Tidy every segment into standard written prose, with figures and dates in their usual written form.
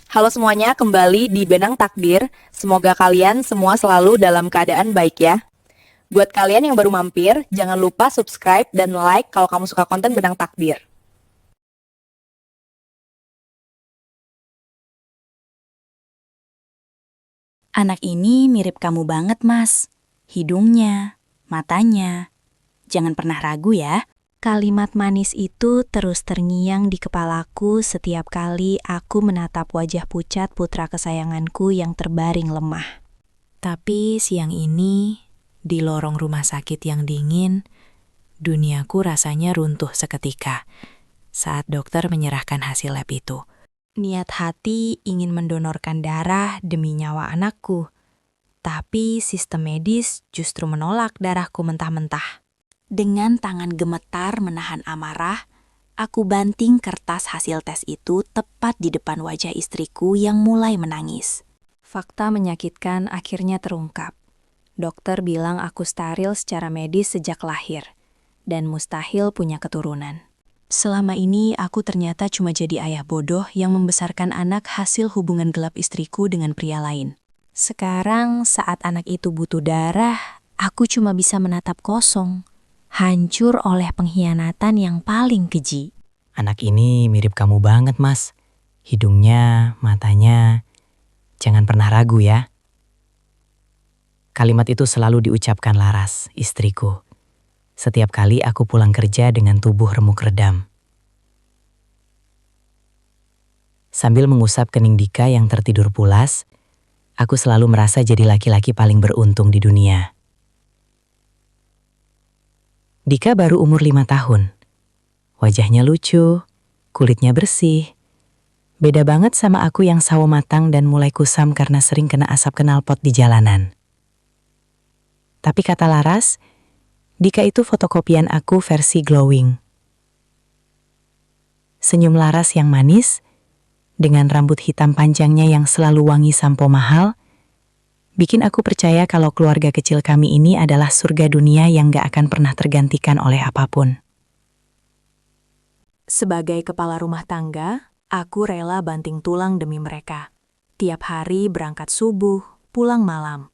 Halo semuanya, kembali di Benang Takdir. Semoga kalian semua selalu dalam keadaan baik ya. Buat kalian yang baru mampir, jangan lupa subscribe dan like kalau kamu suka konten Benang Takdir. Anak ini mirip kamu banget, Mas. Hidungnya, matanya. Jangan pernah ragu ya. Kalimat manis itu terus terngiang di kepalaku setiap kali aku menatap wajah pucat putra kesayanganku yang terbaring lemah. Tapi siang ini, di lorong rumah sakit yang dingin, duniaku rasanya runtuh seketika saat dokter menyerahkan hasil lab itu. Niat hati ingin mendonorkan darah demi nyawa anakku, tapi sistem medis justru menolak darahku mentah-mentah. Dengan tangan gemetar menahan amarah, aku banting kertas hasil tes itu tepat di depan wajah istriku yang mulai menangis. Fakta menyakitkan akhirnya terungkap. Dokter bilang aku steril secara medis sejak lahir, dan mustahil punya keturunan. Selama ini aku ternyata cuma jadi ayah bodoh yang membesarkan anak hasil hubungan gelap istriku dengan pria lain. Sekarang saat anak itu butuh darah, aku cuma bisa menatap kosong, hancur oleh pengkhianatan yang paling keji. Anak ini mirip kamu banget, Mas. Hidungnya, matanya. Jangan pernah ragu ya. Kalimat itu selalu diucapkan Laras, istriku. Setiap kali aku pulang kerja dengan tubuh remuk redam. Sambil mengusap kening Dika yang tertidur pulas, aku selalu merasa jadi laki-laki paling beruntung di dunia. Dika baru umur 5 tahun. Wajahnya lucu, kulitnya bersih. Beda banget sama aku yang sawo matang dan mulai kusam karena sering kena asap knalpot di jalanan. Tapi kata Laras, Dika itu fotokopian aku versi glowing. Senyum Laras yang manis, dengan rambut hitam panjangnya yang selalu wangi sampo mahal, bikin aku percaya kalau keluarga kecil kami ini adalah surga dunia yang gak akan pernah tergantikan oleh apapun. Sebagai kepala rumah tangga, aku rela banting tulang demi mereka. Tiap hari berangkat subuh, pulang malam.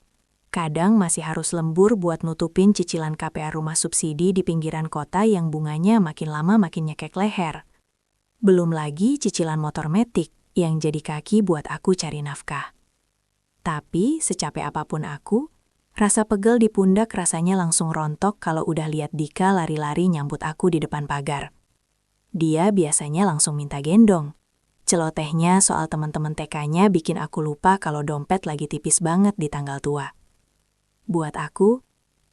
Kadang masih harus lembur buat nutupin cicilan KPR rumah subsidi di pinggiran kota yang bunganya makin lama makin nyekek leher. Belum lagi cicilan motor metik yang jadi kaki buat aku cari nafkah. Tapi secapek apapun aku, rasa pegel di pundak rasanya langsung rontok kalau udah lihat Dika lari-lari nyambut aku di depan pagar. Dia biasanya langsung minta gendong. Celotehnya soal teman-teman TK-nya bikin aku lupa kalau dompet lagi tipis banget di tanggal tua. Buat aku,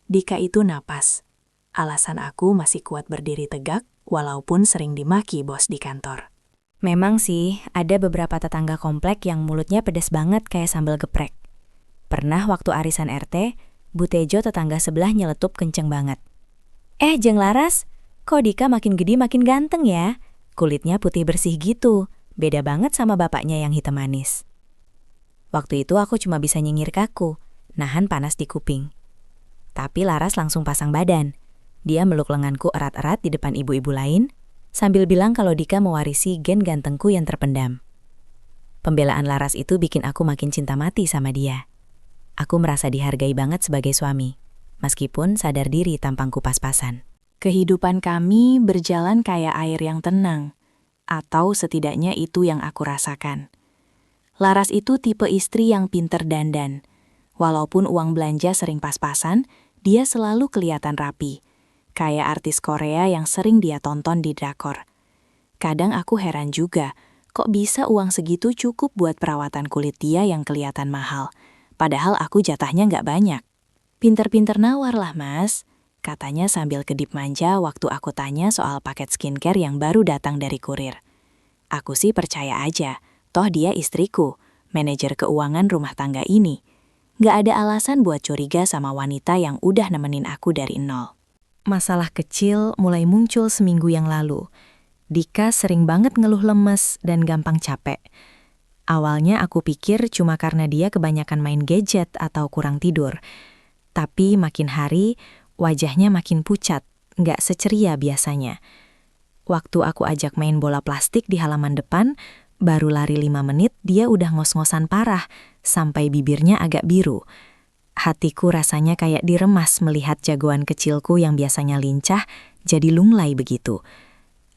Dika itu napas. Alasan aku masih kuat berdiri tegak, walaupun sering dimaki bos di kantor. Memang sih, ada beberapa tetangga komplek yang mulutnya pedas banget kayak sambal geprek. Pernah waktu arisan RT, Bu Tejo tetangga sebelah nyeletup kenceng banget. Jeng Laras, kok Dika makin gede makin ganteng ya? Kulitnya putih bersih gitu, beda banget sama bapaknya yang hitam manis. Waktu itu aku cuma bisa nyengir kaku, nahan panas di kuping. Tapi Laras langsung pasang badan. Dia meluk lenganku erat-erat di depan ibu-ibu lain, sambil bilang kalau Dika mewarisi gen gantengku yang terpendam. Pembelaan Laras itu bikin aku makin cinta mati sama dia. Aku merasa dihargai banget sebagai suami, meskipun sadar diri tampangku pas-pasan. Kehidupan kami berjalan kayak air yang tenang, atau setidaknya itu yang aku rasakan. Laras itu tipe istri yang pinter dandan. Walaupun uang belanja sering pas-pasan, dia selalu kelihatan rapi. Kayak artis Korea yang sering dia tonton di drakor. Kadang aku heran juga, kok bisa uang segitu cukup buat perawatan kulit dia yang kelihatan mahal. Padahal aku jatahnya nggak banyak. Pinter-pinter nawar lah mas, katanya sambil kedip manja waktu aku tanya soal paket skincare yang baru datang dari kurir. Aku sih percaya aja, toh dia istriku, manajer keuangan rumah tangga ini. Gak ada alasan buat curiga sama wanita yang udah nemenin aku dari nol. Masalah kecil mulai muncul seminggu yang lalu. Dika sering banget ngeluh lemes dan gampang capek. Awalnya aku pikir cuma karena dia kebanyakan main gadget atau kurang tidur. Tapi makin hari, wajahnya makin pucat, gak seceria biasanya. Waktu aku ajak main bola plastik di halaman depan, Baru lari 5 menit, dia udah ngos-ngosan parah, sampai bibirnya agak biru. Hatiku rasanya kayak diremas melihat jagoan kecilku yang biasanya lincah, jadi lunglai begitu.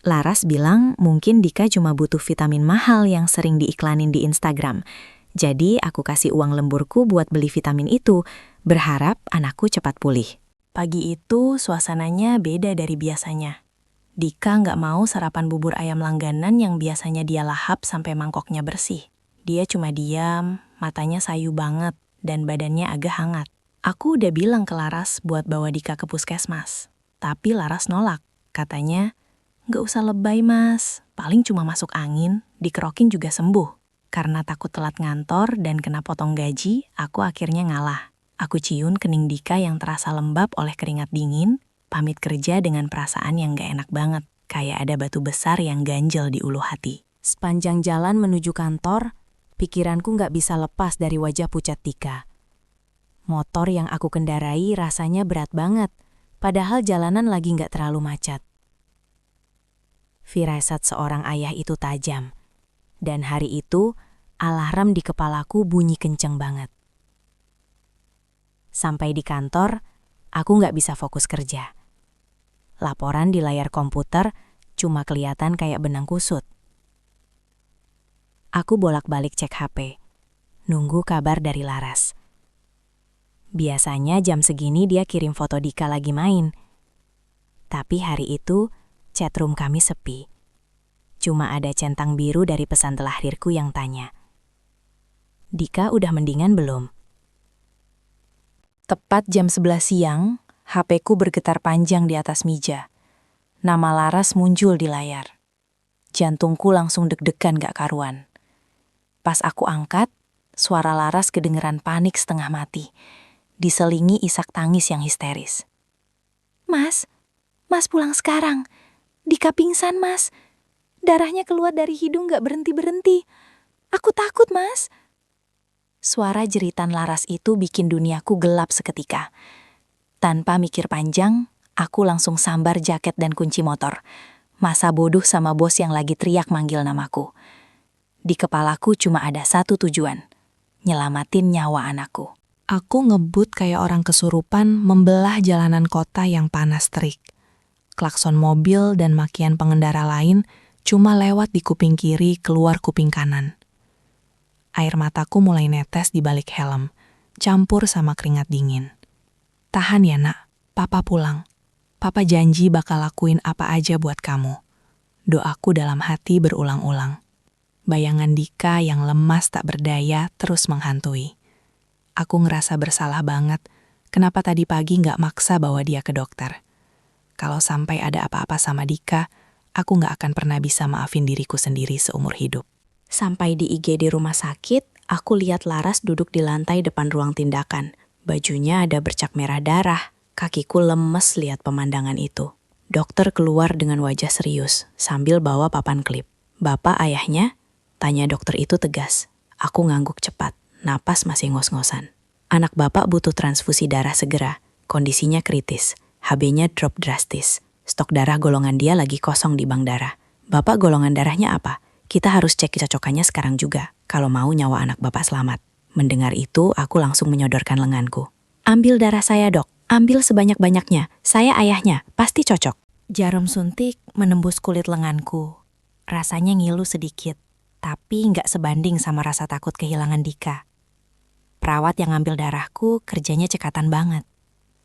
Laras bilang mungkin Dika cuma butuh vitamin mahal yang sering diiklanin di Instagram. Jadi aku kasih uang lemburku buat beli vitamin itu, berharap anakku cepat pulih. Pagi itu suasananya beda dari biasanya. Dika nggak mau sarapan bubur ayam langganan yang biasanya dia lahap sampai mangkoknya bersih. Dia cuma diam, matanya sayu banget, dan badannya agak hangat. Aku udah bilang ke Laras buat bawa Dika ke puskesmas. Tapi Laras nolak. Katanya, nggak usah lebay mas, paling cuma masuk angin, dikerokin juga sembuh. Karena takut telat ngantor dan kena potong gaji, aku akhirnya ngalah. Aku cium kening Dika yang terasa lembab oleh keringat dingin, pamit kerja dengan perasaan yang gak enak banget, kayak ada batu besar yang ganjel di ulu hati. Sepanjang jalan menuju kantor, pikiranku gak bisa lepas dari wajah pucat Dika. Motor yang aku kendarai rasanya berat banget, padahal jalanan lagi gak terlalu macet. Firasat seorang ayah itu tajam, dan hari itu alarm di kepalaku bunyi kenceng banget. Sampai di kantor, aku gak bisa fokus kerja. Laporan di layar komputer cuma kelihatan kayak benang kusut. Aku bolak-balik cek HP, nunggu kabar dari Laras. Biasanya jam segini dia kirim foto Dika lagi main. Tapi hari itu, chatroom kami sepi. Cuma ada centang biru dari pesan terakhirku yang tanya, "Dika udah mendingan belum?" Tepat jam 11 siang, HP-ku bergetar panjang di atas meja. Nama Laras muncul di layar. Jantungku langsung deg-degan gak karuan. Pas aku angkat, suara Laras kedengeran panik setengah mati, diselingi isak tangis yang histeris. Mas pulang sekarang. Dika pingsan, Mas. Darahnya keluar dari hidung gak berhenti-berhenti. Aku takut, Mas. Suara jeritan Laras itu bikin duniaku gelap seketika. Tanpa mikir panjang, aku langsung sambar jaket dan kunci motor. Masa bodoh sama bos yang lagi teriak manggil namaku. Di kepalaku cuma ada satu tujuan, nyelamatin nyawa anakku. Aku ngebut kayak orang kesurupan membelah jalanan kota yang panas terik. Klakson mobil dan makian pengendara lain cuma lewat di kuping kiri keluar kuping kanan. Air mataku mulai netes di balik helm, campur sama keringat dingin. Tahan ya nak, papa pulang. Papa janji bakal lakuin apa aja buat kamu. Doaku dalam hati berulang-ulang. Bayangan Dika yang lemas tak berdaya terus menghantui. Aku ngerasa bersalah banget, kenapa tadi pagi nggak maksa bawa dia ke dokter. Kalau sampai ada apa-apa sama Dika, aku nggak akan pernah bisa maafin diriku sendiri seumur hidup. Sampai di IGD rumah sakit, aku lihat Laras duduk di lantai depan ruang tindakan. Bajunya ada bercak merah darah. Kakiku lemes lihat pemandangan itu. Dokter keluar dengan wajah serius, sambil bawa papan klip. "Bapak ayahnya?" Tanya dokter itu tegas. Aku ngangguk cepat, napas masih ngos-ngosan. "Anak bapak butuh transfusi darah segera. Kondisinya kritis. HB-nya drop drastis. Stok darah golongan dia lagi kosong di bank darah. Bapak golongan darahnya apa? Kita harus cek cocokannya sekarang juga, kalau mau nyawa anak bapak selamat." Mendengar itu, aku langsung menyodorkan lenganku. "Ambil darah saya, dok. Ambil sebanyak-banyaknya. Saya ayahnya, pasti cocok." Jarum suntik menembus kulit lenganku. Rasanya ngilu sedikit, tapi nggak sebanding sama rasa takut kehilangan Dika. Perawat yang ngambil darahku kerjanya cekatan banget.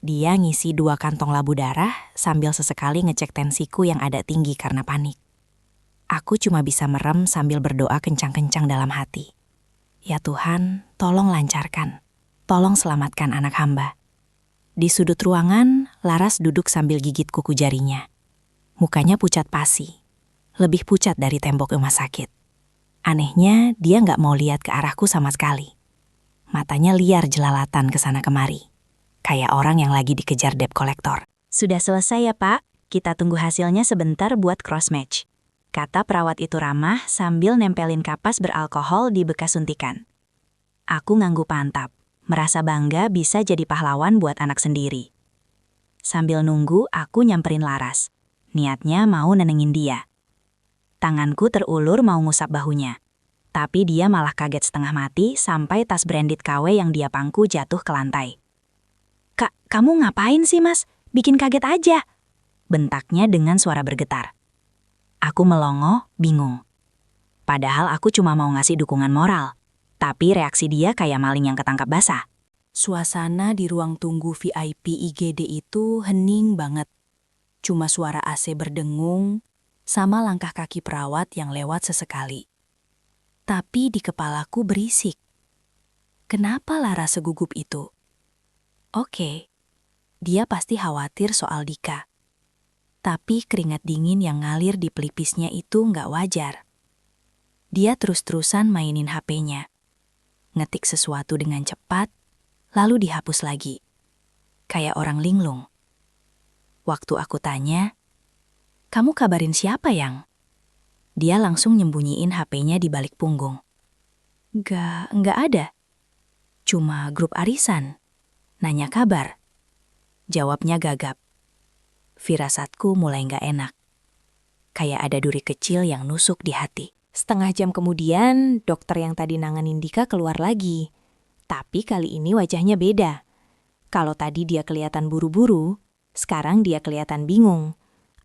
Dia ngisi 2 kantong labu darah sambil sesekali ngecek tensiku yang ada tinggi karena panik. Aku cuma bisa merem sambil berdoa kencang-kencang dalam hati. Ya Tuhan, tolong lancarkan. Tolong selamatkan anak hamba. Di sudut ruangan, Laras duduk sambil gigit kuku jarinya. Mukanya pucat pasi. Lebih pucat dari tembok rumah sakit. Anehnya, dia nggak mau lihat ke arahku sama sekali. Matanya liar jelalatan ke sana kemari. Kayak orang yang lagi dikejar debt collector. "Sudah selesai ya Pak, kita tunggu hasilnya sebentar buat cross-match," kata perawat itu ramah sambil nempelin kapas beralkohol di bekas suntikan. Aku ngangguk pantap, merasa bangga bisa jadi pahlawan buat anak sendiri. Sambil nunggu, aku nyamperin Laras. Niatnya mau nenengin dia. Tanganku terulur mau ngusap bahunya. Tapi dia malah kaget setengah mati sampai tas branded KW yang dia pangku jatuh ke lantai. "Kak, kamu ngapain sih, Mas? Bikin kaget aja," bentaknya dengan suara bergetar. Aku melongo, bingung. Padahal aku cuma mau ngasih dukungan moral. Tapi reaksi dia kayak maling yang ketangkap basah. Suasana di ruang tunggu VIP IGD itu hening banget. Cuma suara AC berdengung, sama langkah kaki perawat yang lewat sesekali. Tapi di kepalaku berisik. Kenapa Lara segugup itu? Oke, dia pasti khawatir soal Dika. Tapi keringat dingin yang ngalir di pelipisnya itu nggak wajar. Dia terus-terusan mainin HP-nya. Ngetik sesuatu dengan cepat, lalu dihapus lagi. Kayak orang linglung. Waktu aku tanya, "Kamu kabarin siapa, Yang?" Dia langsung nyembunyiin HP-nya di balik punggung. Nggak ada. Cuma grup arisan. Nanya kabar. Jawabnya gagap. Firasatku mulai nggak enak. Kayak ada duri kecil yang nusuk di hati. Setengah jam kemudian, dokter yang tadi nanganin Dika keluar lagi. Tapi kali ini wajahnya beda. Kalau tadi dia kelihatan buru-buru, sekarang dia kelihatan bingung.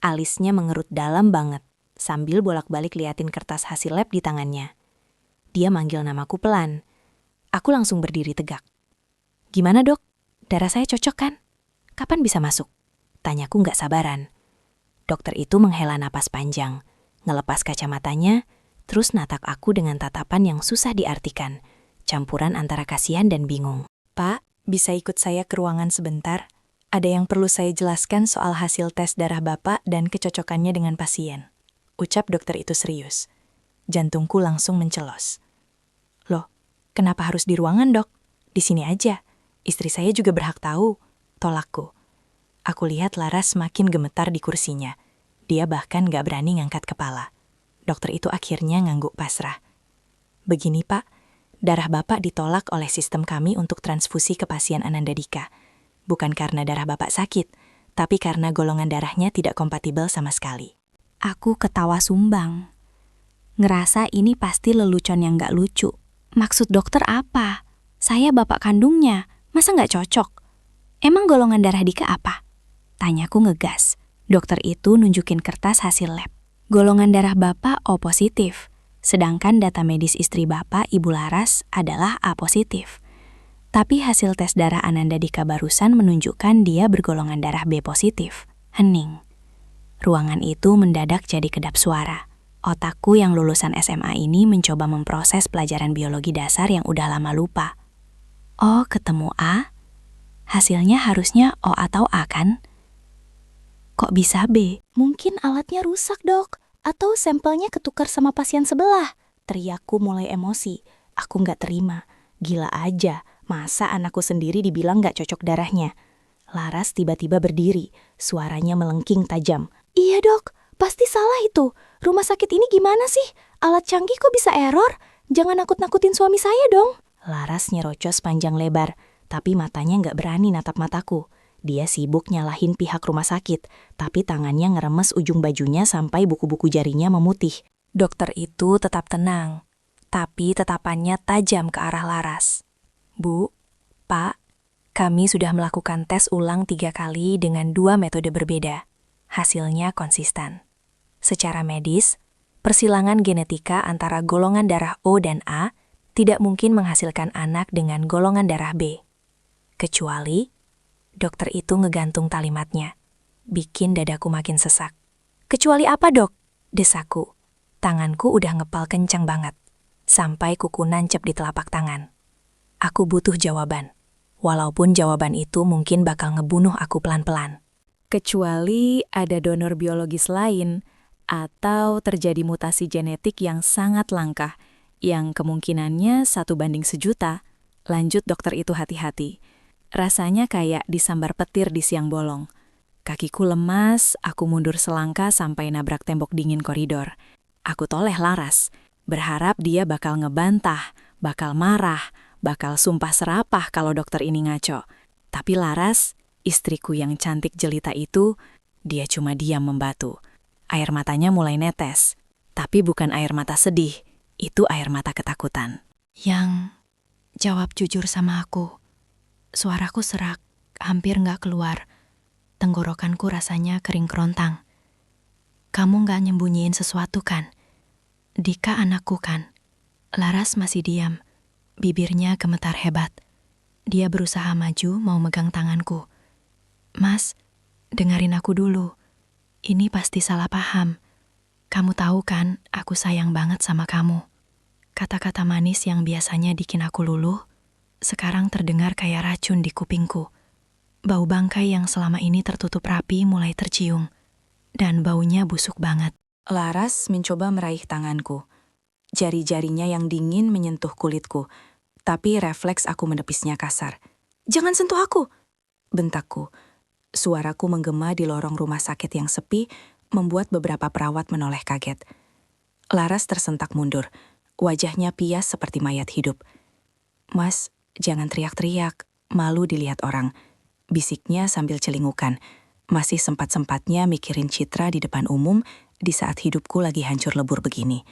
Alisnya mengerut dalam banget, sambil bolak-balik liatin kertas hasil lab di tangannya. Dia manggil namaku pelan. Aku langsung berdiri tegak. "Gimana, Dok? Darah saya cocok kan? Kapan bisa masuk?" Tanyaku nggak sabaran. Dokter itu menghela napas panjang, ngelepas kacamatanya, terus natap aku dengan tatapan yang susah diartikan, campuran antara kasihan dan bingung. "Pak, bisa ikut saya ke ruangan sebentar? Ada yang perlu saya jelaskan soal hasil tes darah Bapak dan kecocokannya dengan pasien," ucap dokter itu serius. Jantungku langsung mencelos. "Loh, kenapa harus di ruangan, Dok? Di sini aja. Istri saya juga berhak tahu," tolakku. Aku lihat Laras semakin gemetar di kursinya. Dia bahkan gak berani ngangkat kepala. Dokter itu akhirnya ngangguk pasrah. "Begini, Pak, darah Bapak ditolak oleh sistem kami untuk transfusi ke pasien Ananda Dika. Bukan karena darah Bapak sakit, tapi karena golongan darahnya tidak kompatibel sama sekali." Aku ketawa sumbang. Ngerasa ini pasti lelucon yang gak lucu. Maksud dokter apa? Saya bapak kandungnya, masa gak cocok? Emang golongan darah Dika apa? Tanyaku ngegas. Dokter itu nunjukin kertas hasil lab. Golongan darah Bapak O positif, sedangkan data medis istri Bapak, Ibu Laras, adalah A positif. Tapi hasil tes darah Ananda Dika barusan menunjukkan dia bergolongan darah B positif. Hening. Ruangan itu mendadak jadi kedap suara. Otakku yang lulusan SMA ini mencoba memproses pelajaran biologi dasar yang udah lama lupa. Oh, ketemu A? Hasilnya harusnya O atau A kan? Kok bisa B? Mungkin alatnya rusak, Dok. Atau sampelnya ketukar sama pasien sebelah. Teriakku mulai emosi. Aku nggak terima. Gila aja, masa anakku sendiri dibilang nggak cocok darahnya. Laras tiba-tiba berdiri. Suaranya melengking tajam. "Iya, Dok. Pasti salah itu. Rumah sakit ini gimana sih? Alat canggih kok bisa error? Jangan nakut-nakutin suami saya dong." Laras nyerocos panjang lebar. Tapi matanya nggak berani natap mataku. Dia sibuk nyalahin pihak rumah sakit, tapi tangannya ngeremes ujung bajunya sampai buku-buku jarinya memutih. Dokter itu tetap tenang, tapi tatapannya tajam ke arah Laras. "Bu, Pak, kami sudah melakukan tes ulang 3 kali dengan 2 metode berbeda. Hasilnya konsisten. Secara medis, persilangan genetika antara golongan darah O dan A tidak mungkin menghasilkan anak dengan golongan darah B. Kecuali..." Dokter itu ngegantung kalimatnya, bikin dadaku makin sesak. "Kecuali apa, Dok?" desaku. Tanganku udah ngepal kencang banget, sampai kuku nancep di telapak tangan. Aku butuh jawaban, walaupun jawaban itu mungkin bakal ngebunuh aku pelan-pelan. Kecuali ada donor biologis lain, atau terjadi mutasi genetik yang sangat langka, yang kemungkinannya 1:1.000.000, lanjut dokter itu hati-hati. Rasanya kayak disambar petir di siang bolong. Kakiku lemas, aku mundur selangkah sampai nabrak tembok dingin koridor. Aku toleh Laras, berharap dia bakal ngebantah, bakal marah, bakal sumpah serapah kalau dokter ini ngaco. Tapi Laras, istriku yang cantik jelita itu, dia cuma diam membatu. Air matanya mulai netes, tapi bukan air mata sedih, Itu air mata ketakutan. Yang jawab jujur sama aku. Suaraku serak, hampir nggak keluar. Tenggorokanku rasanya kering kerontang. Kamu nggak nyembunyiin sesuatu kan? Dika anakku kan? Laras masih diam. Bibirnya gemetar hebat. Dia berusaha maju mau megang tanganku. Mas, dengerin aku dulu. Ini pasti salah paham. Kamu tahu kan, aku sayang banget sama kamu. Kata-kata manis yang biasanya bikin aku luluh, sekarang terdengar kayak racun di kupingku. Bau bangkai yang selama ini tertutup rapi mulai tercium. Dan baunya busuk banget. Laras mencoba meraih tanganku. Jari-jarinya yang dingin menyentuh kulitku. Tapi refleks aku menepisnya kasar. "Jangan sentuh aku!" bentakku. Suaraku menggema di lorong rumah sakit yang sepi, membuat beberapa perawat menoleh kaget. Laras tersentak mundur. Wajahnya pias seperti mayat hidup. "Mas, jangan teriak-teriak, malu dilihat orang," bisiknya sambil celingukan. Masih sempat-sempatnya mikirin citra di depan umum di saat hidupku lagi hancur lebur begini.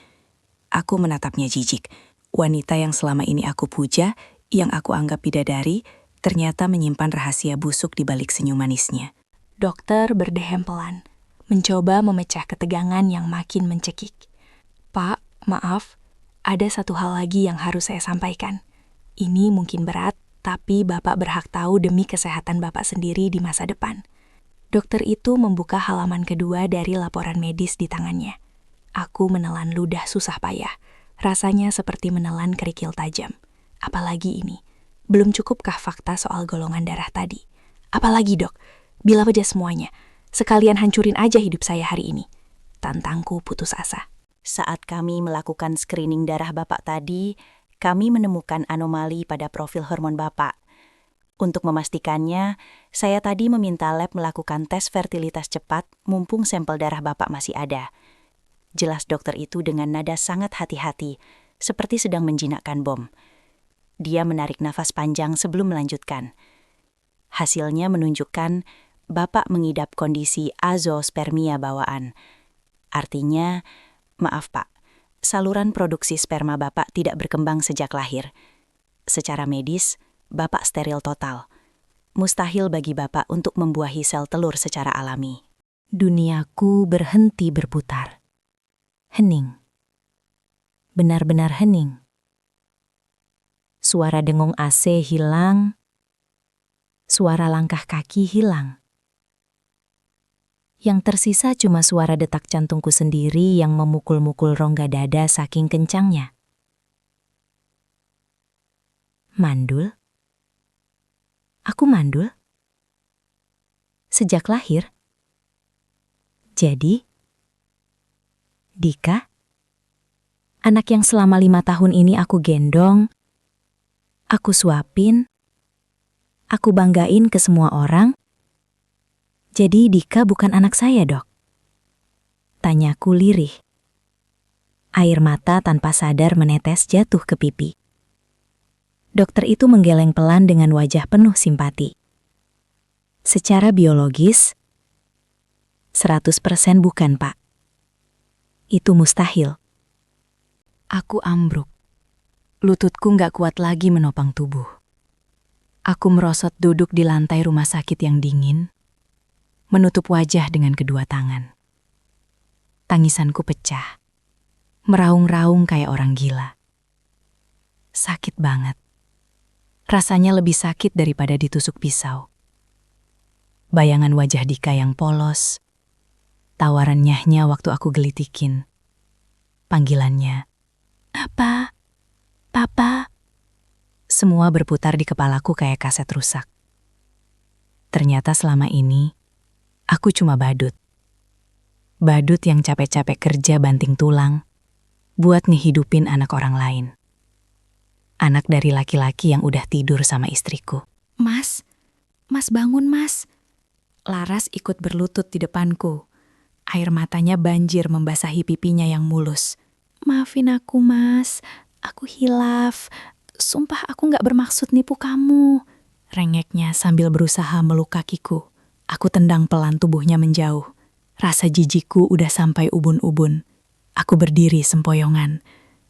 Aku menatapnya jijik. Wanita yang selama ini aku puja, yang aku anggap bidadari, ternyata menyimpan rahasia busuk di balik senyum manisnya. Dokter berdehem pelan, mencoba memecah ketegangan yang makin mencekik. "Pak, maaf, ada satu hal lagi yang harus saya sampaikan. Ini mungkin berat, tapi Bapak berhak tahu demi kesehatan Bapak sendiri di masa depan." Dokter itu membuka halaman kedua dari laporan medis di tangannya. Aku menelan ludah susah payah. Rasanya seperti menelan kerikil tajam. Apalagi ini? Belum cukupkah fakta soal golongan darah tadi? "Apalagi, Dok? Bilang aja semuanya. Sekalian hancurin aja hidup saya hari ini." Tantangku putus asa. Saat kami melakukan screening darah Bapak tadi, kami menemukan anomali pada profil hormon Bapak. Untuk memastikannya, saya tadi meminta lab melakukan tes fertilitas cepat mumpung sampel darah Bapak masih ada. Jelas dokter itu dengan nada sangat hati-hati, seperti sedang menjinakkan bom. Dia menarik nafas panjang sebelum melanjutkan. Hasilnya menunjukkan Bapak mengidap kondisi azoospermia bawaan. Artinya, maaf Pak, saluran produksi sperma Bapak tidak berkembang sejak lahir. Secara medis, Bapak steril total. Mustahil bagi Bapak untuk membuahi sel telur secara alami. Duniaku berhenti berputar. Hening. Benar-benar hening. Suara dengung AC hilang. Suara langkah kaki hilang. Yang tersisa cuma suara detak jantungku sendiri yang memukul-mukul rongga dada saking kencangnya. Mandul? Aku mandul? Sejak lahir? Jadi, Dika? Anak yang selama 5 tahun ini aku gendong, aku suapin, aku banggain ke semua orang. Jadi Dika bukan anak saya, Dok? Tanyaku lirih. Air mata tanpa sadar menetes jatuh ke pipi. Dokter itu menggeleng pelan dengan wajah penuh simpati. Secara biologis, 100% bukan, Pak. Itu mustahil. Aku ambruk. Lututku nggak kuat lagi menopang tubuh. Aku merosot duduk di lantai rumah sakit yang dingin, menutup wajah dengan kedua tangan. Tangisanku pecah, meraung-raung kayak orang gila. Sakit banget. Rasanya lebih sakit daripada ditusuk pisau. Bayangan wajah Dika yang polos, tawaran nyahnya waktu aku gelitikin. Panggilannya, "Apa? Papa?" Semua berputar di kepalaku kayak kaset rusak. Ternyata selama ini, aku cuma badut. Badut yang capek-capek kerja banting tulang, buat ngehidupin anak orang lain. Anak dari laki-laki yang udah tidur sama istriku. Mas bangun mas." Laras ikut berlutut di depanku. Air matanya banjir membasahi pipinya yang mulus. "Maafin aku mas, aku hilaf. Sumpah aku gak bermaksud nipu kamu," rengeknya sambil berusaha meluk kakiku. Aku tendang pelan tubuhnya menjauh. Rasa jijikku udah sampai ubun-ubun. Aku berdiri sempoyongan.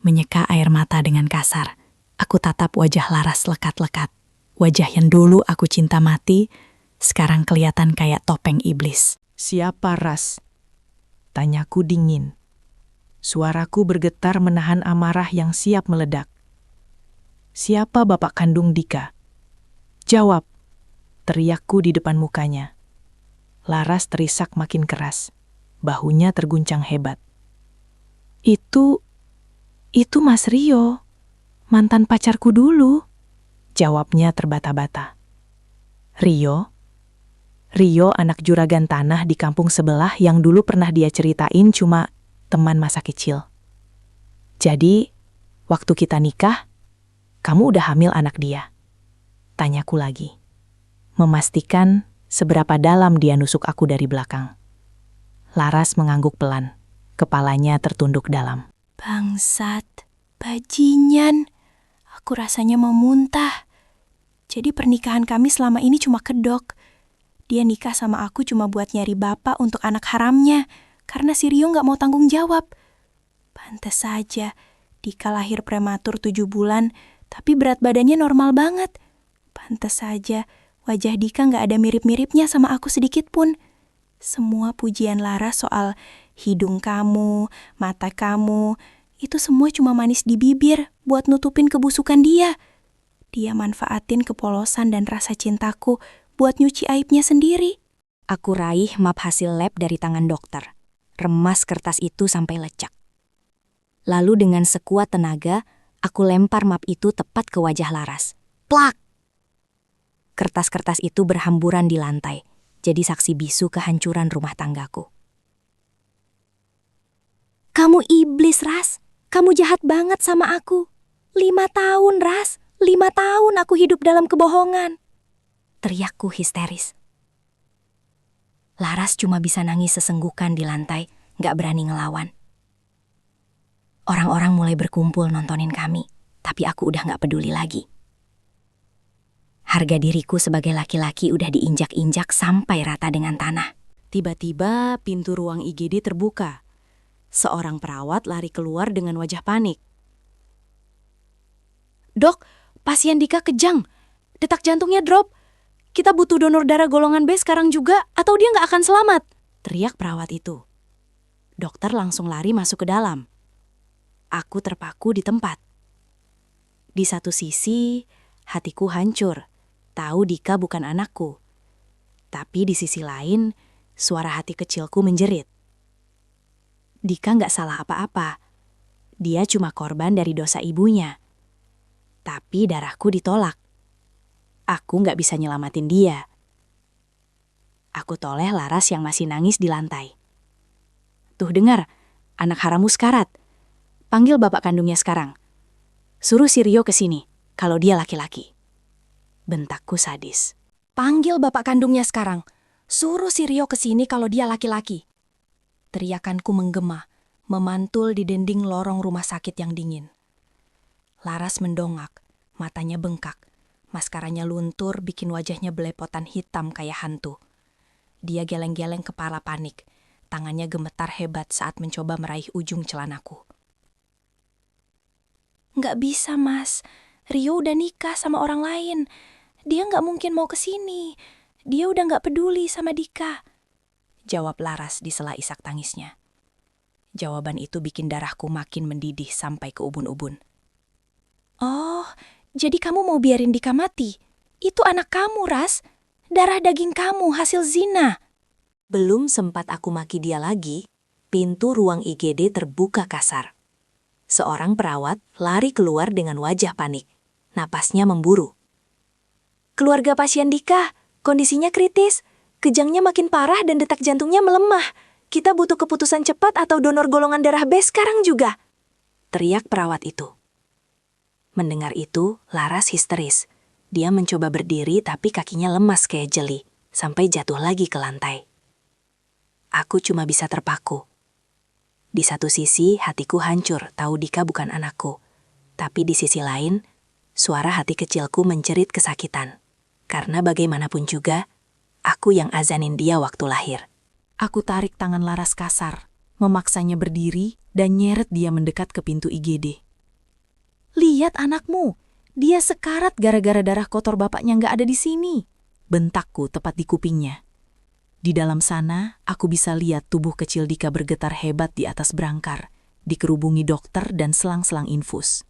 Menyeka air mata dengan kasar. Aku tatap wajah Laras lekat-lekat. Wajah yang dulu aku cinta mati, sekarang kelihatan kayak topeng iblis. Siapa Ras? Tanyaku dingin. Suaraku bergetar menahan amarah yang siap meledak. Siapa bapak kandung Dika? Jawab, teriakku di depan mukanya. Laras terisak makin keras. Bahunya terguncang hebat. Itu Mas Rio, mantan pacarku dulu. Jawabnya terbata-bata. Rio anak juragan tanah di kampung sebelah yang dulu pernah dia ceritain cuma teman masa kecil. Jadi, waktu kita nikah, kamu udah hamil anak dia? Tanyaku lagi. Memastikan seberapa dalam dia nusuk aku dari belakang. Laras mengangguk pelan. Kepalanya tertunduk dalam. Bangsat, bajingan. Aku rasanya mau muntah. Jadi pernikahan kami selama ini cuma kedok. Dia nikah sama aku cuma buat nyari bapak untuk anak haramnya. Karena si Rio gak mau tanggung jawab. Pantes saja, Dika lahir prematur 7 bulan, tapi berat badannya normal banget. Pantes saja, wajah Dika gak ada mirip-miripnya sama aku sedikit pun. Semua pujian Laras soal hidung kamu, mata kamu, itu semua cuma manis di bibir buat nutupin kebusukan dia. Dia manfaatin kepolosan dan rasa cintaku buat nyuci aibnya sendiri. Aku raih map hasil lab dari tangan dokter. Remas kertas itu sampai lecak. Lalu dengan sekuat tenaga, aku lempar map itu tepat ke wajah Laras. Plak! Kertas-kertas itu berhamburan di lantai, jadi saksi bisu kehancuran rumah tanggaku. Kamu iblis, Ras. Kamu jahat banget sama aku. 5 tahun, Ras. 5 tahun aku hidup dalam kebohongan. Teriakku histeris. Laras cuma bisa nangis sesenggukan di lantai, gak berani ngelawan. Orang-orang mulai berkumpul nontonin kami, tapi aku udah gak peduli lagi. Harga diriku sebagai laki-laki udah diinjak-injak sampai rata dengan tanah. Tiba-tiba pintu ruang IGD terbuka. Seorang perawat lari keluar dengan wajah panik. Dok, pasien Dika kejang. Detak jantungnya drop. Kita butuh donor darah golongan B sekarang juga, atau dia nggak akan selamat. Teriak perawat itu. Dokter langsung lari masuk ke dalam. Aku terpaku di tempat. Di satu sisi, hatiku hancur. Tahu Dika bukan anakku. Tapi di sisi lain, suara hati kecilku menjerit. Dika nggak salah apa-apa. Dia cuma korban dari dosa ibunya. Tapi darahku ditolak. Aku nggak bisa nyelamatin dia. Aku toleh Laras yang masih nangis di lantai. Tuh dengar, anak harammu sekarat. Panggil bapak kandungnya sekarang. Suruh si Rio ke sini, kalau dia laki-laki. Bentakku sadis. Panggil bapak kandungnya sekarang. Suruh si Rio ke sini kalau dia laki-laki. Teriakanku menggema, memantul di dinding lorong rumah sakit yang dingin. Laras mendongak, matanya bengkak. Maskaranya luntur bikin wajahnya belepotan hitam kayak hantu. Dia geleng-geleng kepala panik. Tangannya gemetar hebat saat mencoba meraih ujung celanaku. Nggak bisa, Mas. Rio udah nikah sama orang lain. Dia nggak mungkin mau ke sini. Dia udah nggak peduli sama Dika. Jawab Laras di sela isak tangisnya. Jawaban itu bikin darahku makin mendidih sampai ke ubun-ubun. Oh, jadi kamu mau biarin Dika mati? Itu anak kamu, Ras. Darah daging kamu hasil zina. Belum sempat aku maki dia lagi, pintu ruang IGD terbuka kasar. Seorang perawat lari keluar dengan wajah panik. Napasnya memburu. Keluarga pasien Dika, kondisinya kritis. Kejangnya makin parah dan detak jantungnya melemah. Kita butuh keputusan cepat atau donor golongan darah B sekarang juga. Teriak perawat itu. Mendengar itu, Laras histeris. Dia mencoba berdiri tapi kakinya lemas kayak jeli, sampai jatuh lagi ke lantai. Aku cuma bisa terpaku. Di satu sisi, hatiku hancur tahu Dika bukan anakku. Tapi di sisi lain, suara hati kecilku menjerit kesakitan. Karena bagaimanapun juga, aku yang azanin dia waktu lahir. Aku tarik tangan Laras kasar, memaksanya berdiri dan nyeret dia mendekat ke pintu IGD. Lihat anakmu, dia sekarat gara-gara darah kotor bapaknya nggak ada di sini. Bentakku tepat di kupingnya. Di dalam sana, aku bisa lihat tubuh kecil Dika bergetar hebat di atas berangkar, dikerubungi dokter dan selang-selang infus.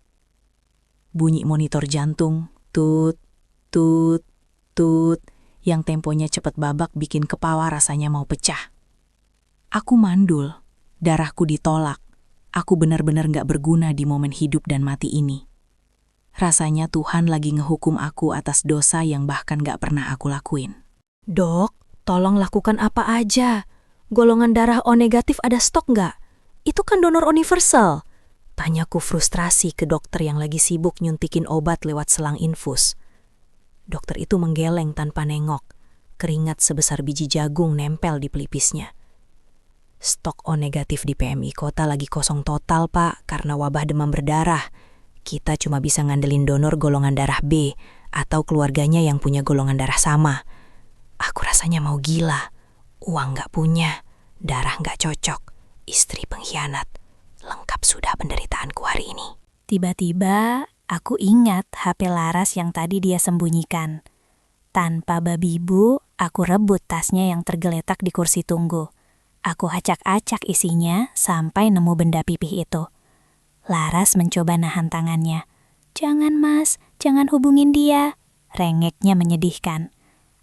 Bunyi monitor jantung, tut, tut, tut, yang temponya cepet babak bikin kepala rasanya mau pecah. Aku mandul, darahku ditolak. Aku benar-benar gak berguna di momen hidup dan mati ini. Rasanya Tuhan lagi ngehukum aku atas dosa yang bahkan gak pernah aku lakuin. Dok, tolong lakukan apa aja. Golongan darah O negatif ada stok nggak? Itu kan donor universal. Tanyaku frustrasi ke dokter yang lagi sibuk nyuntikin obat lewat selang infus. Dokter itu menggeleng tanpa nengok. Keringat sebesar biji jagung nempel di pelipisnya. Stok O negatif di PMI Kota lagi kosong total, Pak, karena wabah demam berdarah. Kita cuma bisa ngandelin donor golongan darah B atau keluarganya yang punya golongan darah sama. Aku rasanya mau gila. Uang nggak punya, darah nggak cocok, istri pengkhianat. Lengkap sudah penderitaanku hari ini. Tiba-tiba, aku ingat HP Laras yang tadi dia sembunyikan. Tanpa babi bu, aku rebut tasnya yang tergeletak di kursi tunggu. Aku acak-acak isinya sampai nemu benda pipih itu. Laras mencoba nahan tangannya. "Jangan mas, jangan hubungin dia." Rengeknya menyedihkan.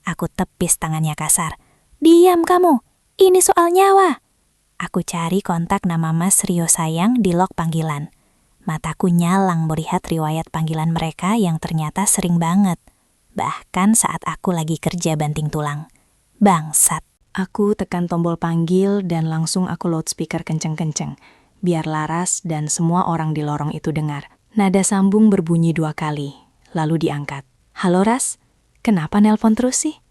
Aku tepis tangannya kasar. "Diam kamu, ini soal nyawa." Aku cari kontak nama Mas Rio Sayang di log panggilan. Mataku nyalang melihat riwayat panggilan mereka yang ternyata sering banget. Bahkan saat aku lagi kerja banting tulang. Bangsat. Aku tekan tombol panggil dan langsung aku loudspeaker kenceng-kenceng, biar Laras dan semua orang di lorong itu dengar. Nada sambung berbunyi 2 kali, lalu diangkat. "Halo Ras, kenapa nelpon terus sih?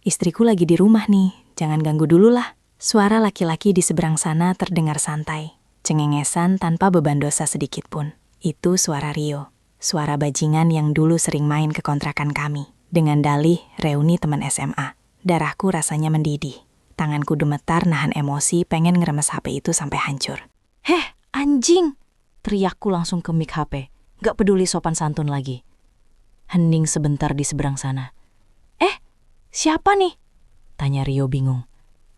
Istriku lagi di rumah nih, jangan ganggu dulu lah." Suara laki-laki di seberang sana terdengar santai, cengengesan tanpa beban dosa sedikit pun. Itu suara Rio, suara bajingan yang dulu sering main ke kontrakan kami. Dengan dalih reuni teman SMA. Darahku rasanya mendidih. Tanganku gemetar nahan emosi pengen ngeremes HP itu sampai hancur. "Heh, anjing!" Teriakku langsung ke mic HP. Gak peduli sopan santun lagi. Hening sebentar di seberang sana. Siapa nih?" Tanya Rio bingung.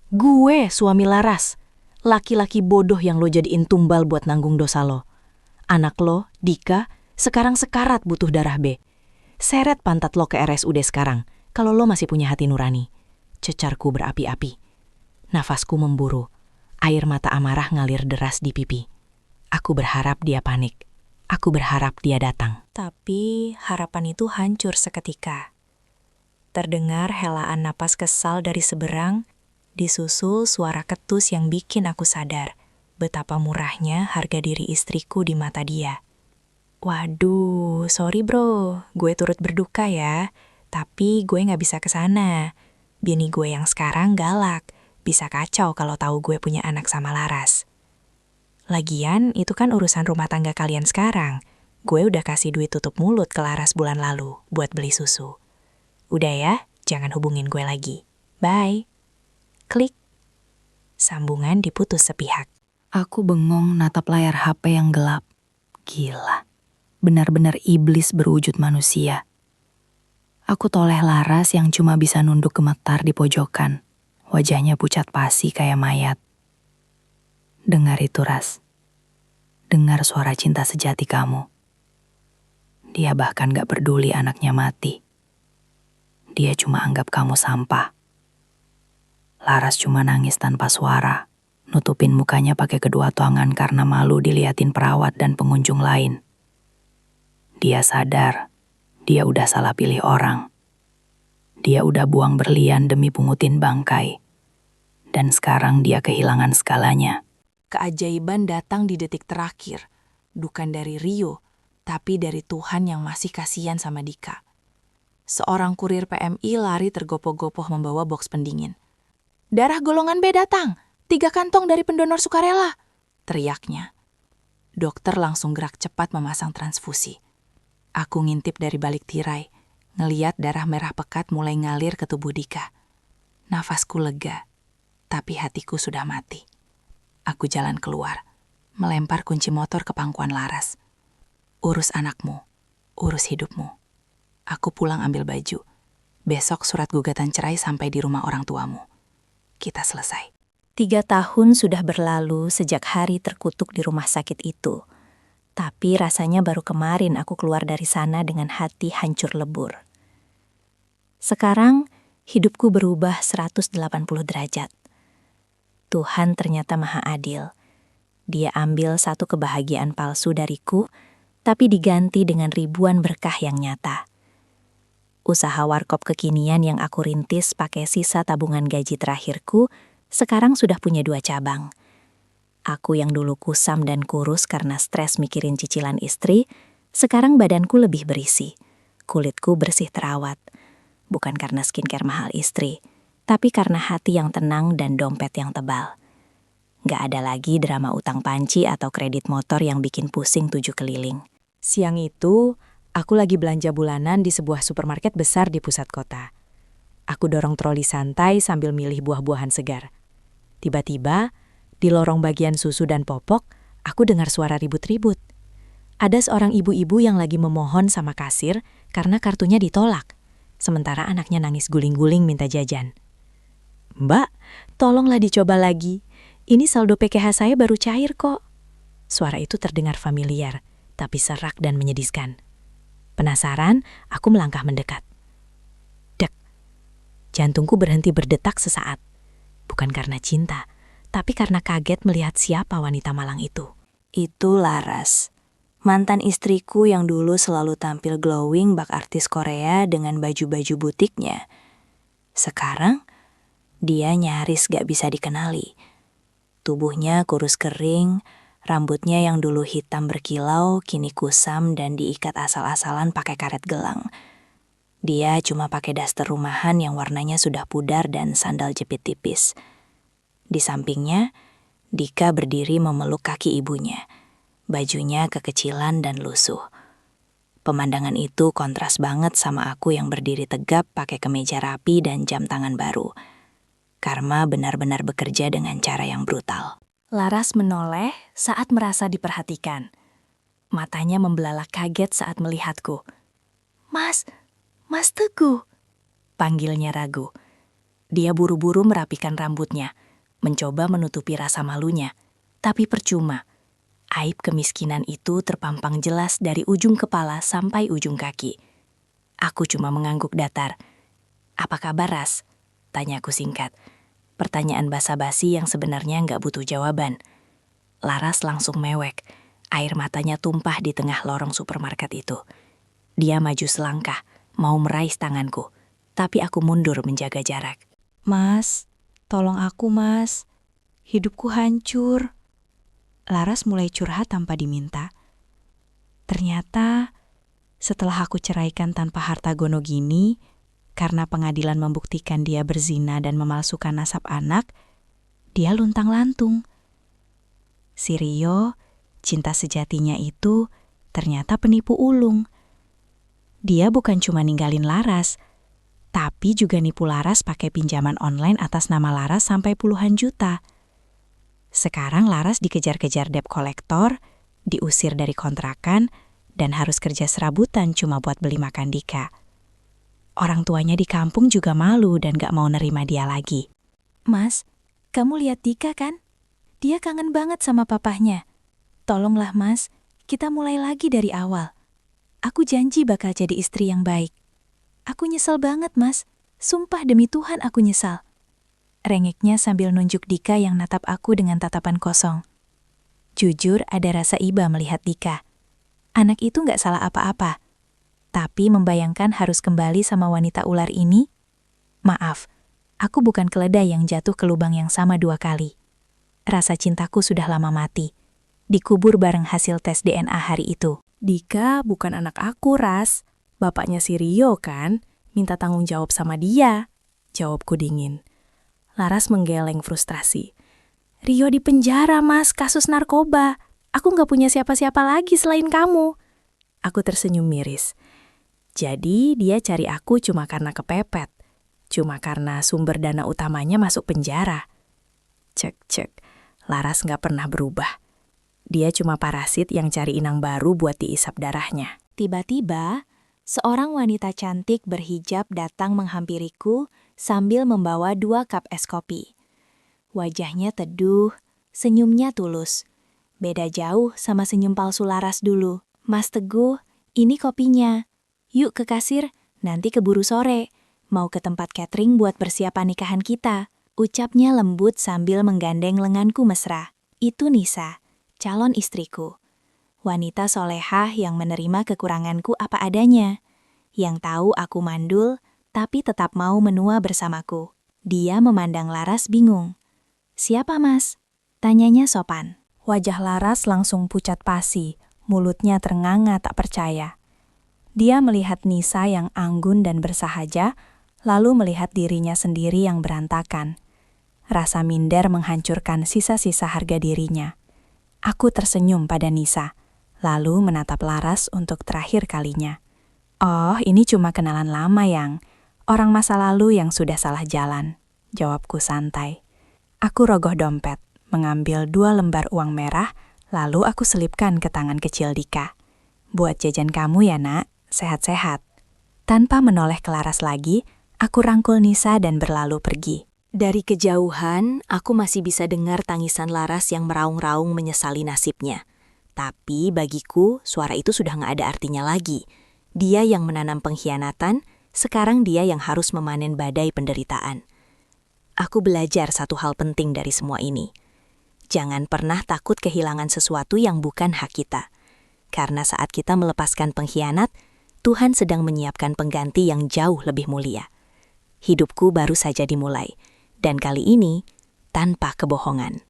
"Gue, suami Laras. Laki-laki bodoh yang lo jadiin tumbal buat nanggung dosa lo. Anak lo, Dika, sekarang sekarat butuh darah B. Seret pantat lo ke RSUD sekarang, kalau lo masih punya hati nurani." Cecarku berapi-api. Nafasku memburu. Air mata amarah ngalir deras di pipi. Aku berharap dia panik. Aku berharap dia datang. Tapi harapan itu hancur seketika. Terdengar helaan napas kesal dari seberang, disusul suara ketus yang bikin aku sadar betapa murahnya harga diri istriku di mata dia. "Waduh, sorry bro, gue turut berduka ya, tapi gue gak bisa kesana. Bini gue yang sekarang galak, bisa kacau kalau tahu gue punya anak sama Laras. Lagian itu kan urusan rumah tangga kalian sekarang. Gue udah kasih duit tutup mulut ke Laras bulan lalu buat beli susu. Udah ya, jangan hubungin gue lagi. Bye." Klik. Sambungan diputus sepihak. Aku bengong natap layar HP yang gelap. Gila. Benar-benar iblis berwujud manusia. Aku toleh Laras yang cuma bisa nunduk gemetar di pojokan. Wajahnya pucat pasi kayak mayat. "Dengar itu, Ras. Dengar suara cinta sejati kamu. Dia bahkan gak peduli anaknya mati. Dia cuma anggap kamu sampah." Laras cuma nangis tanpa suara, nutupin mukanya pakai kedua tangan karena malu diliatin perawat dan pengunjung lain. Dia sadar, dia udah salah pilih orang. Dia udah buang berlian demi pungutin bangkai. Dan sekarang dia kehilangan segalanya. Keajaiban datang di detik terakhir. Bukan dari Rio, tapi dari Tuhan yang masih kasihan sama Dika. Seorang kurir PMI lari tergopoh-gopoh membawa boks pendingin. "Darah golongan B datang, 3 kantong dari pendonor sukarela," teriaknya. Dokter langsung gerak cepat memasang transfusi. Aku ngintip dari balik tirai, ngeliat darah merah pekat mulai ngalir ke tubuh Dika. Nafasku lega, tapi hatiku sudah mati. Aku jalan keluar, melempar kunci motor ke pangkuan Laras. Urus anakmu, urus hidupmu. Aku pulang ambil baju. Besok surat gugatan cerai sampai di rumah orang tuamu. Kita selesai. 3 tahun sudah berlalu sejak hari terkutuk di rumah sakit itu. Tapi rasanya baru kemarin aku keluar dari sana dengan hati hancur lebur. Sekarang, hidupku berubah 180 derajat. Tuhan ternyata maha adil. Dia ambil satu kebahagiaan palsu dariku, tapi diganti dengan ribuan berkah yang nyata. Usaha warkop kekinian yang aku rintis pakai sisa tabungan gaji terakhirku, sekarang sudah punya 2 cabang. Aku yang dulu kusam dan kurus karena stres mikirin cicilan istri, sekarang badanku lebih berisi. Kulitku bersih terawat. Bukan karena skincare mahal istri, tapi karena hati yang tenang dan dompet yang tebal. Gak ada lagi drama utang panci atau kredit motor yang bikin pusing 7 keliling. Siang itu, aku lagi belanja bulanan di sebuah supermarket besar di pusat kota. Aku dorong troli santai sambil milih buah-buahan segar. Tiba-tiba, di lorong bagian susu dan popok, aku dengar suara ribut-ribut. Ada seorang ibu-ibu yang lagi memohon sama kasir karena kartunya ditolak. Sementara anaknya nangis guling-guling minta jajan. "Mbak, tolonglah dicoba lagi. Ini saldo PKH saya baru cair kok." Suara itu terdengar familiar, tapi serak dan menyedihkan. Penasaran, aku melangkah mendekat. Dek, jantungku berhenti berdetak sesaat. Bukan karena cinta, tapi karena kaget melihat siapa wanita malang itu. Itu Laras, mantan istriku yang dulu selalu tampil glowing bak artis Korea dengan baju-baju butiknya. Sekarang, dia nyaris gak bisa dikenali. Tubuhnya kurus kering, rambutnya yang dulu hitam berkilau kini kusam dan diikat asal-asalan pakai karet gelang. Dia cuma pakai daster rumahan yang warnanya sudah pudar dan sandal jepit tipis. Di sampingnya, Dika berdiri memeluk kaki ibunya. Bajunya kekecilan dan lusuh. Pemandangan itu kontras banget sama aku yang berdiri tegap pakai kemeja rapi dan jam tangan baru. Karma benar-benar bekerja dengan cara yang brutal. Laras menoleh saat merasa diperhatikan. Matanya membelalak kaget saat melihatku. Mas Teguh," panggilnya ragu. Dia buru-buru merapikan rambutnya, mencoba menutupi rasa malunya. Tapi percuma. Aib kemiskinan itu terpampang jelas dari ujung kepala sampai ujung kaki. Aku cuma mengangguk datar. "Apa kabar, Ras?" tanyaku singkat. Pertanyaan basa-basi yang sebenarnya nggak butuh jawaban. Laras langsung mewek. Air matanya tumpah di tengah lorong supermarket itu. Dia maju selangkah, mau meraih tanganku. Tapi aku mundur menjaga jarak. "Mas, tolong aku mas. Hidupku hancur." Laras mulai curhat tanpa diminta. Ternyata, setelah aku ceraikan tanpa harta gono gini, karena pengadilan membuktikan dia berzina dan memalsukan nasab anak, dia luntang-lantung. Si Rio, cinta sejatinya itu, ternyata penipu ulung. Dia bukan cuma ninggalin Laras, tapi juga nipu Laras pakai pinjaman online atas nama Laras sampai puluhan juta. Sekarang Laras dikejar-kejar debt kolektor, diusir dari kontrakan, dan harus kerja serabutan cuma buat beli makan Dika. Orang tuanya di kampung juga malu dan gak mau nerima dia lagi. "Mas, kamu lihat Dika kan? Dia kangen banget sama papahnya. Tolonglah mas, kita mulai lagi dari awal. Aku janji bakal jadi istri yang baik. Aku nyesel banget mas, sumpah demi Tuhan aku nyesal." Rengeknya sambil nunjuk Dika yang natap aku dengan tatapan kosong. Jujur ada rasa iba melihat Dika. Anak itu gak salah apa-apa. Tapi membayangkan harus kembali sama wanita ular ini, maaf, aku bukan keledai yang jatuh ke lubang yang sama 2 kali. Rasa cintaku sudah lama mati, dikubur bareng hasil tes DNA hari itu. "Dika bukan anak aku, Ras. Bapaknya si Rio kan, minta tanggung jawab sama dia," jawabku dingin. Laras menggeleng frustrasi. "Rio di penjara, Mas, kasus narkoba. Aku nggak punya siapa-siapa lagi selain kamu." Aku tersenyum miris. Jadi dia cari aku cuma karena kepepet. Cuma karena sumber dana utamanya masuk penjara. Cek, Laras nggak pernah berubah. Dia cuma parasit yang cari inang baru buat diisap darahnya. Tiba-tiba, seorang wanita cantik berhijab datang menghampiriku sambil membawa 2 cup es kopi. Wajahnya teduh, senyumnya tulus. Beda jauh sama senyum palsu Laras dulu. Mas Teguh, ini kopinya. Yuk ke kasir, nanti keburu sore. Mau ke tempat catering buat persiapan nikahan kita. Ucapnya lembut sambil menggandeng lenganku mesra. Itu Nisa, calon istriku. Wanita solehah yang menerima kekuranganku apa adanya. Yang tahu aku mandul, tapi tetap mau menua bersamaku. Dia memandang Laras bingung. "Siapa, Mas?" tanyanya sopan. Wajah Laras langsung pucat pasi, mulutnya ternganga tak percaya. Dia melihat Nisa yang anggun dan bersahaja, lalu melihat dirinya sendiri yang berantakan. Rasa minder menghancurkan sisa-sisa harga dirinya. Aku tersenyum pada Nisa, lalu menatap Laras untuk terakhir kalinya. "Oh, ini cuma kenalan lama, Yang. Orang masa lalu yang sudah salah jalan," jawabku santai. Aku rogoh dompet, mengambil 2 lembar uang merah, lalu aku selipkan ke tangan kecil Dika. "Buat jajan kamu ya, Nak. Sehat-sehat." Tanpa menoleh ke Laras lagi, aku rangkul Nisa dan berlalu pergi. Dari kejauhan, aku masih bisa dengar tangisan Laras yang meraung-raung menyesali nasibnya. Tapi bagiku, suara itu sudah nggak ada artinya lagi. Dia yang menanam pengkhianatan, sekarang dia yang harus memanen badai penderitaan. Aku belajar satu hal penting dari semua ini. Jangan pernah takut kehilangan sesuatu yang bukan hak kita. Karena saat kita melepaskan pengkhianat, Tuhan sedang menyiapkan pengganti yang jauh lebih mulia. Hidupku baru saja dimulai. Dan kali ini, tanpa kebohongan.